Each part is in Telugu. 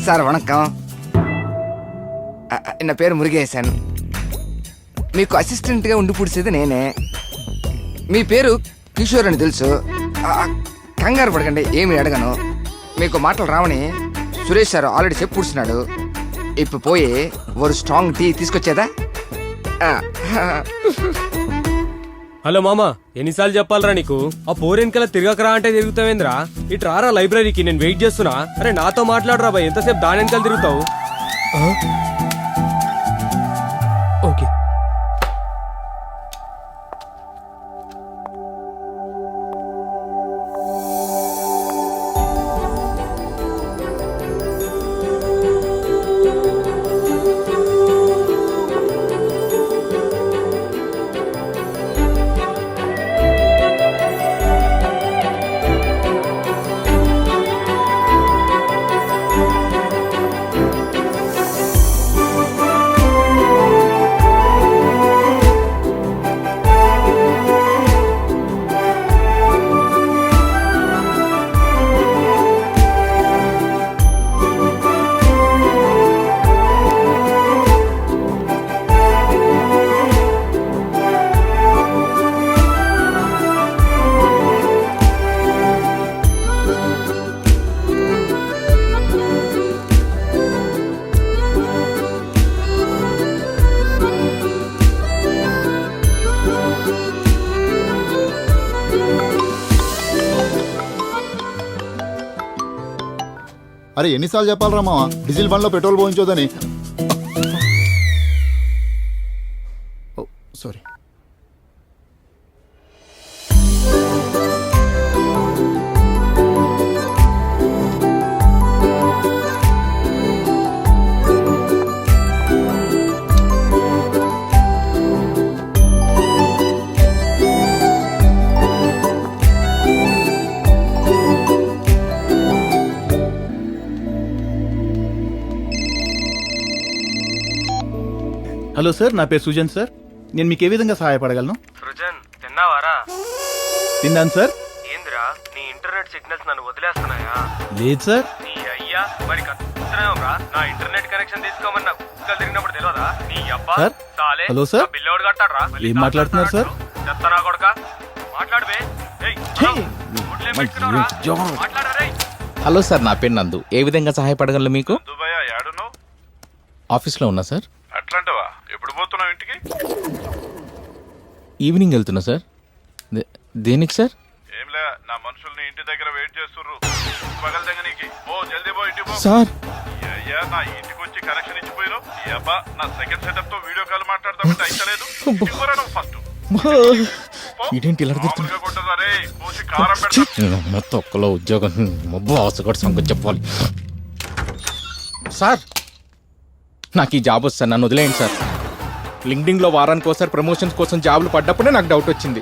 సార్ వణకం. నా పేరు మురుగేశన్. మీకు అసిస్టెంట్గా ఉండి పుడిసేది నేనే. మీ పేరు కిషోర్ అని తెలుసు. కంగారు పడకండి, ఏమి అడగను. మీకు మాటలు రావని సురేష్ సార్ ఆల్రెడీ చెప్పు పుడుస్తున్నాడు. ఇప్పుడు పోయి ఒక స్ట్రాంగ్ టీ తీసుకొచ్చేదా? హలో మామా, ఎన్నిసార్లు చెప్పాలరా నీకు? ఆ పోరెన్కలా తిరగకరా అంటే తిరుగుతావేంద్రా? ఇటు రారా లైబ్రరీకి, నేను వెయిట్ చేస్తున్నా. అరే నాతో మాట్లాడరా బాయ్, ఎంతసేపు దాని వెనకాల తిరుగుతావు? ఓకే. అరే ఎన్నిసార్లు చెప్పాలరా మామ, డీజిల్ బండ్లో పెట్రోల్ పోయించోదని. సారీ. హలో సార్, నా పేరు సుజన్ సార్. నేను మీకు ఏ విధంగా సహాయపడగలను? సృజన్, తిన్నావారా? తిన్నాను సార్. ఏందిరా నీ ఇంటర్నెట్ సిగ్నల్స్ నన్ను వదిలేస్తున్నాయా? లేదు సార్. నీ అయ్యా మరి కత్తున్నావురా. నా ఇంటర్నెట్ కనెక్షన్ తీసుకోమన్నా కుక్కలు తిరిగినప్పుడు తెలియదా? నీ అబ్బా సార్. సాలే. Hello sir. బిల్లోడు కట్టాడ్రా. ఏం మాట్లాడుతున్నారు సార్? చెత్తనా కొడక మాట్లాడవే. మాట్లాడరే. హలో సార్, నా పేరు నందు. ఏ విధంగా సహాయపడగలను మీకు? ఆఫీస్లో ఉన్నా సార్. అట్లాంటవా? ఎప్పుడు పోతున్నావు ఇంటికి? ఈవినింగ్ వెళ్తున్నా సార్. దేనికి సార్? ఏంలే, నా మనుషుల్ని ఇంటి దగ్గర వెయిట్ చేస్తుర్రు. పగల దగ్గర నీకు ఓ జల్దీ పో, ఇంటికి పో. సార్ అయ్యా, నా ఇంటికి వచ్చి కనెక్షన్ ఇచ్చిపోయినావు. ఈ అబ్బా నా సెకండ్ సెటప్ తో వీడియో కాల్ మాట్లాడదామంటే అయితలేదు. ఇంటికి పోరా నువ్వు ఫస్ట్. ఇదేంటి ఇలా మామూలుగా కొట్టదా రే, కోసి కారం పెడతా. తొక్కలో ఉద్యోగం బాస్ కూడా సంగతి చెప్పాలి. సార్ నాకు ఈ జాబ్ వస్తుంది, నన్ను వదిలేయండి సార్. లింక్డ్ఇన్లో వారానికి ఒకసారి ప్రమోషన్స్ కోసం జాబులు పడ్డప్పుడే నాకు డౌట్ వచ్చింది.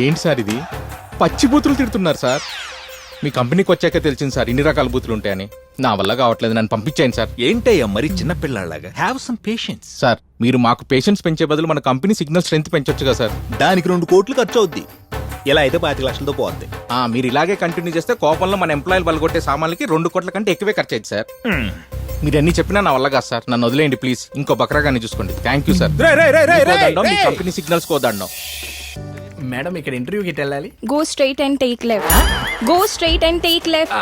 ఏంటి సార్ ఇది? పచ్చి బూతులు తిడుతున్నారు సార్. మీ కంపెనీకి వచ్చాక తెలిసింది సార్ ఇన్ని రకాల బూతులు ఉంటాయని. నా వల్ల కావట్లేదు, నన్ను పంపించేయండి సార్. ఏంటయ్యా మరి చిన్నపిల్లలాగా? Have some patience. సార్ మీరు మాకు పేషెన్స్ పెంచే బదులు మన కంపెనీ సిగ్నల్ స్ట్రెంత్ పెంచొచ్చుగా సార్. దానికి 2 కోట్లు ఖర్చు అవుద్ది. ఇలా అయితే 25 లక్షలతో పోద్ది. మీరు ఇలాగే కంటిన్యూ చేస్తే కోపంలో మన ఎంప్లాయీలు బలగొట్టే సామాన్లకి 2 కోట్ల కంటే ఎక్కువే ఖర్చు అయింది సార్. మీరు అన్ని చెప్పినా నా వల్ల కాదు సార్, నన్ను వదిలేయండి ప్లీజ్. ఇంకో బక్రాగాన్ని చూసుకోండి. Thank you sir. Me company signals Kodandam. Madam, ఇక్కడ ఇంటర్వ్యూకి వెళ్ళాలి. Go straight and take left. Go straight and take left.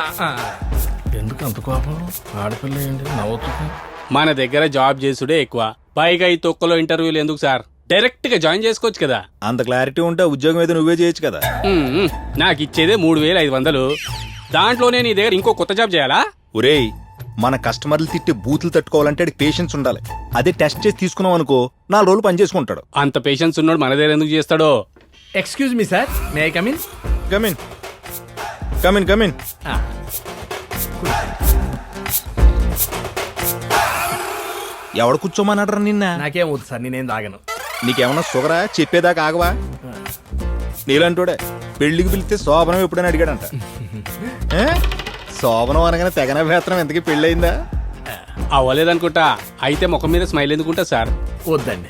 ఎందుకు అంత కోపం? ఆడపిల్ల ఏంటి నవ్వుతుంది? మన దగ్గర జాబ్ చేసుడే ఎక్కువ, పైగా ఈ తొక్కలో ఇంటర్వ్యూలు ఎందుకు సార్? డైరెక్ట్ గా జాయిన్ చేసుకోవచ్చు కదా. అంత క్లారిటీ ఉంటే ఉద్యోగం అయితే నువ్వే చేయొచ్చు కదా. నాకు ఇచ్చేదే 3500. దాంట్లోనే నీ దగ్గర ఇంకో కొత్త జాబ్ చేయాలా? ఒరేయ్, మన కస్టమర్లు తిట్టి బూతులు తట్టుకోవాలంటే పేషెన్స్ ఉండాలి. అదే టెస్ట్ చేసి తీసుకున్నాం అనుకో 4 రోజులు పని చేసుకుంటాడు. అంత పేషెన్స్ ఉన్నాడు మన దగ్గర ఎందుకు చేస్తాడో? Excuse me sir, may I come in? Come in come in come in. ఎవడు కూర్చోమన్నాడరా నిన్న? నాకేం వద్దు సార్, నేనేం తాగను. నీకేమన్నా షుగరా? చెప్పేదాకా ఆగవా? నీలంటోడే పెళ్లికి పిలిస్తే శోభనం ఎప్పుడైనా అడిగాడంట. శోభనం అనగానే తెగన వేతనం ఎంతకీ పెళ్ళయిందా? అవ్వలేదనుకుంటా. అయితే ముఖం మీద స్మైల్ ఎందుకుంటా సార్? వద్దండి.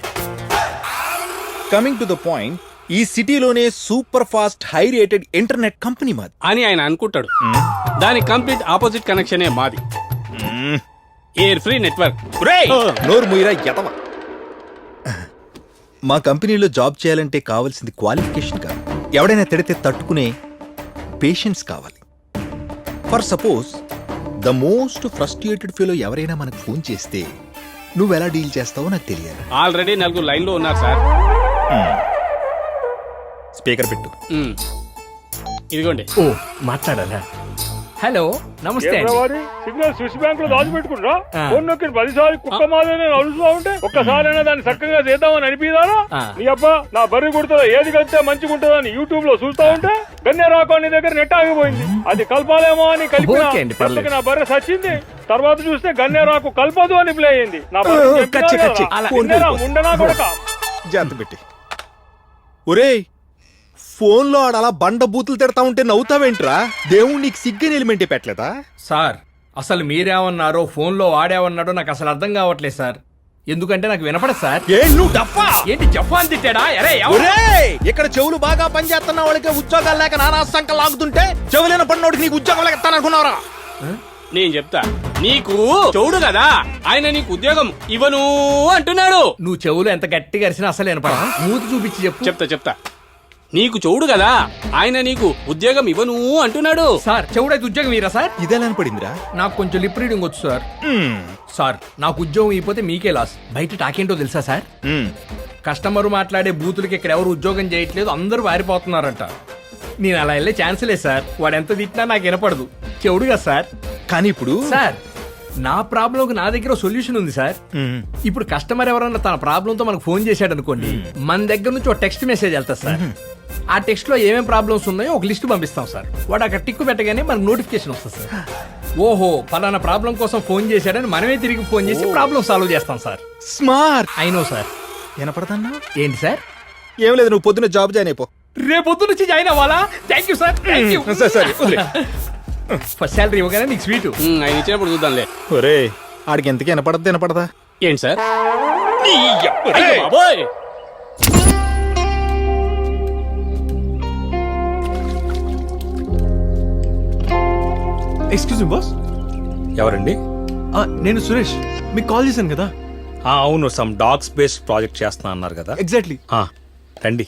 కమింగ్ టు ద పాయింట్, ఈ సిటీలోనే super fast high rated internet company మాది అని ఆయన అనుకుంటాడు. దాని కంప్లీట్ ఆపోజిట్ కనెక్షనే మాది. Air free network. నోరు ముయిరా ఎతవ. మా కంపెనీలో జాబ్ చేయాలంటే కావాల్సింది క్వాలిఫికేషన్ కాదు, ఎవడైనా తిడితే తట్టుకునే పేషెన్స్ కావాలి. For suppose the most frustrated fellow ఎవరైనా మనకు ఫోన్ చేస్తే నువ్వు ఎలా డీల్ చేస్తావో నాకు తెలియాలి. ఆల్రెడీ 4 లైన్లో ఉన్నారు సార్. స్పీకర్ పెట్టు. ఇదిగోండి. ఓ మాట్లాడాలా? హలో నమస్తే అండి. సిగ్నల్ స్విచ్ బ్యాంక్ లో దాచిపెట్టుకుంటా ఫోన్ నొక్కి 10 సార్లు కుక్క మాదిరి అరుస్తూ ఉంటే ఒక్కసారైనా దాన్ని చక్కగా చేద్దామని అనిపిదారా? నీ అబ్బా నా బర్రె గుర్తులో ఏది కలిస్తే మంచిగా ఉంటుందని యూట్యూబ్ లో చూస్తా ఉంటే గన్నే రాకోని దగ్గర నెట్ ఆగిపోయింది. అది కలపాలేమో అని ఓకే అండి, పర్లేదు. కలిపి నా బర్రె సచ్చింది. తర్వాత చూస్తే గన్నే రాకు కలపదు అని ప్లే అయింది. నా బర్రె కచ్చి, కచ్చి. ఉండనా కొడక. జాగ్రత్త పెట్టి. ఒరేయ్, ఫోన్లో ఆడలా బండ బూతులు తిడతా ఉంటే నవ్వుతావేంట్రా? దేవుడు నీకు సిగ్గని ఎలిమెంటే పెట్టలేదా? సార్ అసలు మీరేమన్నారో ఫోన్లో వాడేమన్నాడో నాకు అసలు అర్థం కావట్లేదు సార్. ఎందుకంటే నాకు వినపడదు సార్. ఏంటి జఫా అని తిట్టాడా? ఒరేయ్, ఇక్కడ చెవులు బాగా పనిచేస్తున్న వాళ్ళకి ఉద్యోగాలు లేక నానా సంకలు లాగుతుంటే చెవులైన పడినోడికి నీకు ఉద్యోగం లేక అనుకున్నారా? నేను చెప్తా, నీకు చూడు కదా ఆయన నీకు ఉద్యోగం ఇవ్వను అంటున్నాడు. నువ్వు చెవులు ఎంత గట్టిగా అరిసినా అసలు వినపడా? మూతి చూపించి చెప్పు. చెప్తా నీకు చూడు కదా ఆయన నీకు ఉద్యోగం ఇవ్వను అంటున్నాడు. సార్ చెవుడైతే ఉద్యోగం ఇరా సార్? ఇదేలా పడిందిరా? నాకు కొంచెం లిప్ రీడింగ్ వచ్చు సార్. సార్ నాకు ఉద్యోగం ఇవ్వకపోతే మీకే లాస్. బయట టాకేంటో తెలుసా సార్? కస్టమర్ మాట్లాడే బూతులకి ఇక్కడ ఎవరు ఉద్యోగం చేయట్లేదు, అందరూ వారిపోతున్నారంట. నేను అలా వెళ్ళే ఛాన్స్ లేదు సార్. వాడు ఎంత తిట్టినా నాకు వినపడదు. చెవుడు కదా సార్. కానీ ఇప్పుడు సార్ నా ప్రాబ్లంకి నా దగ్గర సొల్యూషన్ ఉంది సార్. ఇప్పుడు కస్టమర్ ఎవరన్నా తన ప్రాబ్లంతో మనకు ఫోన్ చేశాడు అనుకోండి, మన దగ్గర నుంచి ఒక టెక్స్ట్ మెసేజ్ వెళ్తా సార్. ఆ టెక్స్ట్ లో ఏమేం ప్రాబ్లమ్స్ ఉన్నాయో ఒక లిస్ట్ పంపిస్తాం సార్. వాడు అక్కడ టిక్కు పెట్టగానే మనకు నోటిఫికేషన్ వస్తుంది సార్. ఓహో పలానా ప్రాబ్లం కోసం ఫోన్ చేశాడని మనమే తిరిగి ఫోన్ చేసి ప్రాబ్లం సాల్వ్ చేస్తాం సార్. స్మార్ట్. అయినో సార్. వినపడతాన్నా? ఏంటి సార్? ఏం లేదు, నువ్వు పొద్దున్న జాబ్ జాయిన్ అయిపో. రేపొద్దు నుంచి జాయిన్ అవ్వాలా? Thank you sir. First salary ఇవ్వగానే నీకు స్వీట్. ఆయన ఇచ్చినప్పుడు చూద్దాంలే. ఒరే, ఆడికి ఎంతకి వినపడదా? ఏంటి సార్? అయ్యో బాబోయ్. Excuse me boss. ఎవరండి? నేను సురేష్, మీకు కాల్ చేశాను కదా. అవును, సమ్ డాగ్స్ బేస్డ్ ప్రాజెక్ట్ చేస్తున్నా అన్నారు కదా. ఎగ్జాక్ట్లీ. రండి,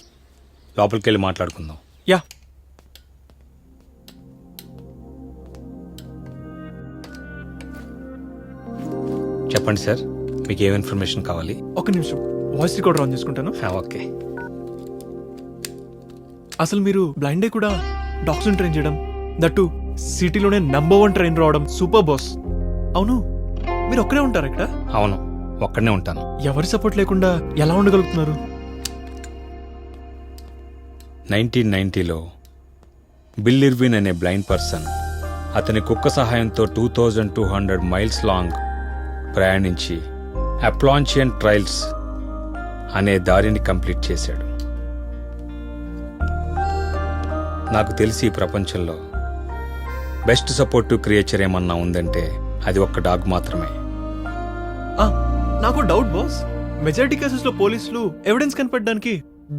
లోపలికి వెళ్ళి మాట్లాడుకుందాం. యా. చెప్పండి సార్, మీకు ఏం ఇన్ఫర్మేషన్ కావాలి? ఒక నిమిషం వాయిస్ రికార్డర్ ఆన్ చేసుకుంటాను. ఓకే. అసలు మీరు బ్లైండ్ డే కూడా డాగ్స్ ట్రైన్ చేయడం, దట్టు సిటీలోనే నంబర్ 1 ట్రైన్ రావడం సూపర్ బాస్. అవును, మీరు ఒక్కడే ఉంటారు ఇక్కడ? అవును, ఒక్కడనే ఉంటాను. ఎవరి సపోర్ట్ లేకుండా ఎలా ఉండగలుగుతున్నారు? 1990లో బిల్ ఇర్విన్ అనే బ్లైండ్ పర్సన్ అతని కుక్క సహాయంతో 2200 మైల్స్ లాంగ్ ప్రయాణించి అప్లాంచియన్ ట్రైల్స్ అనే దారిని కంప్లీట్ చేశాడు. నాకు తెలిసి ఈ ప్రపంచంలో బెస్ట్ సపోర్టివ్ క్రియేచర్ ఏమన్నా ఉందంటే అది ఒక్క డాగ్ మాత్రమే. నాకు డౌట్ బాస్, మెజారిటీ కేసెస్ లో పోలీసులు ఎవిడెన్స్ కనిపెట్టడానికి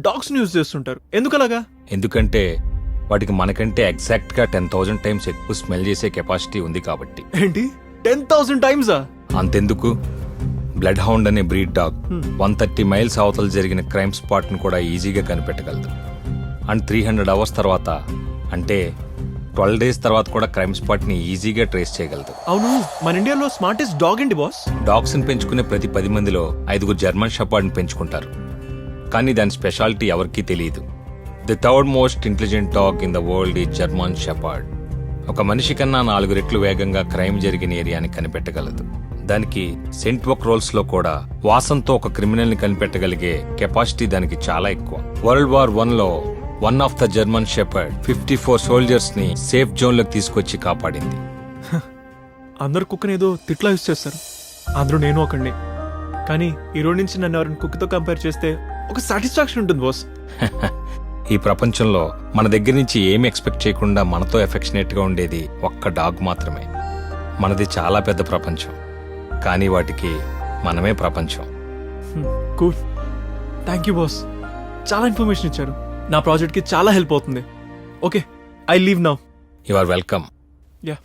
డాగ్స్ యూజ్ చేస్తుంటారు. ఎందుకలాగా? ఎందుకంటే వాటికి మనకంటే ఎగ్జాక్ట్ గా 10,000 టైమ్స్ ఎక్కువ స్మెల్ చేసే కెపాసిటీ ఉంది కాబట్టి. ఏంటి 10,000 టైమ్సా? అంతెందుకు, బ్లడ్ హౌండ్ అనే బ్రీడ్ డాగ్ 130 మైల్స్ అవతల జరిగిన క్రైమ్ స్పాట్ ను కూడా ఈజీగా కనిపెట్టగలదు. అండ్ 300 అవర్స్ తర్వాత, అంటే 12 డేస్ తర్వాత కూడా క్రైమ్ స్పాట్ ని ఈజీగా ట్రేస్ చేయగలదు. అవును, మన ఇండియాలో స్మార్టెస్ట్ డాగ్ ఏంటి బాస్? డాగ్స్ ని పెంచుకునే ప్రతి 10 మందిలో 5 జర్మన్ షెపర్డ్ ని పెంచుకుంటారు. కానీ దాని స్పెషాలిటీ ఎవరికీ తెలియదు. The third most intelligent dog in the world is German shepherd. ఒక మనిషి కన్నా 4 రెట్లు వేగంగా క్రైమ్ జరిగిన ఏరియాని కనిపెట్టగలదు. దానికి సెంట్వర్క్ రోల్స్ లో కూడా వాసంతో ఒక క్రిమినల్ ని కనిపెట్టగలిగే కెపాసిటీ దానికి చాలా ఎక్కువ. వరల్డ్ వార్ 1లో one of the German shepherd 54 soldiers ని సేఫ్ జోన్ లోకి తీసుకొచ్చి కాపాడింది. అందరు కుక్కని ఏదో తిట్లా యూజ్ చేస్తారు, అందరూ నేను ఒకడిని. కానీ ఈ రోజు నుంచి నన్ను ఎవరైనా కుక్కతో కంపేర్ చేస్తే ఒక సాటిస్ఫాక్షన్ ఉంటుంది బాస్. ఈ ప్రపంచంలో మన దగ్గర నుంచి ఏమి ఎక్స్పెక్ట్ చేయకుండా మనతో ఎఫెక్షనేట్ గా ఉండేది ఒక్క డాగ్ మాత్రమే. మనది చాలా పెద్ద ప్రపంచం, కానీ వాటికి మనమే ప్రపంచం. Cool, thank you boss. చాలా ఇన్ఫర్మేషన్ ఇచ్చారు, నా ప్రాజెక్ట్ కి చాలా హెల్ప్ అవుతుంది. Okay, I leave now. You are welcome. Yeah.